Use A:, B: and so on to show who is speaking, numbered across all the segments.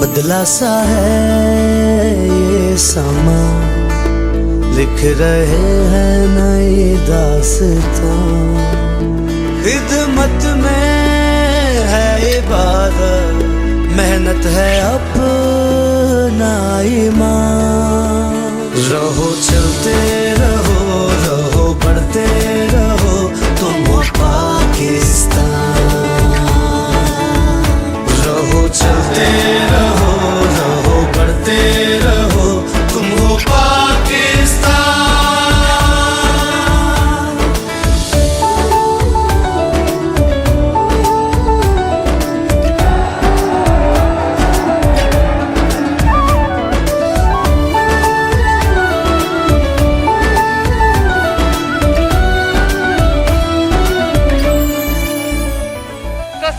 A: बदला सा है ये समा, लिख रहे हैं नई दास्तां। खिदमत में है इबादत, मेहनत है अपना ईमान। रहो चलते रहो, रहो बढ़ते रहो, तुम हो पाकिस्तान। रहो चलते रहो, रहो बढ़ते रहो, तुम हो पाकिस्तान।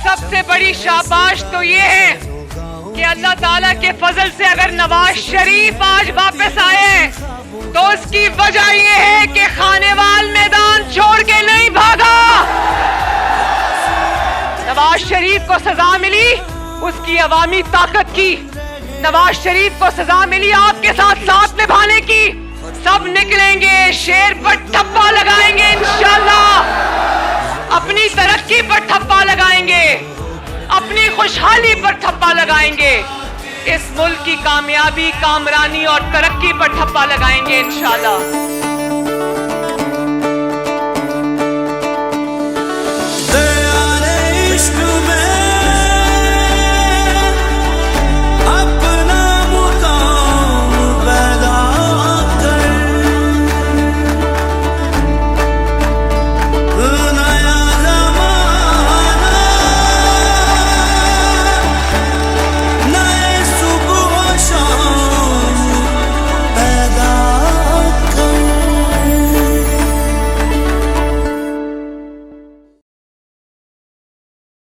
B: सबसे बड़ी शाबाश तो ये है कि अल्लाह ताला के फजल से अगर नवाज शरीफ आज वापस आए तो उसकी वजह ये है कि खानेवाल मैदान छोड़ के नहीं भागा। नवाज शरीफ को सजा मिली उसकी अवामी ताकत की, नवाज शरीफ को सजा मिली आपके साथ साथ निभाने की। सब निकलेंगे, शेर पर ठप्पा लगाएंगे इंशाल्लाह, अपनी तरक्की पर ठप्पा लगाएंगे, अपनी खुशहाली पर ठप्पा लगाएंगे, इस मुल्क की कामयाबी, कामरानी और तरक्की पर ठप्पा लगाएंगे इंशाल्लाह।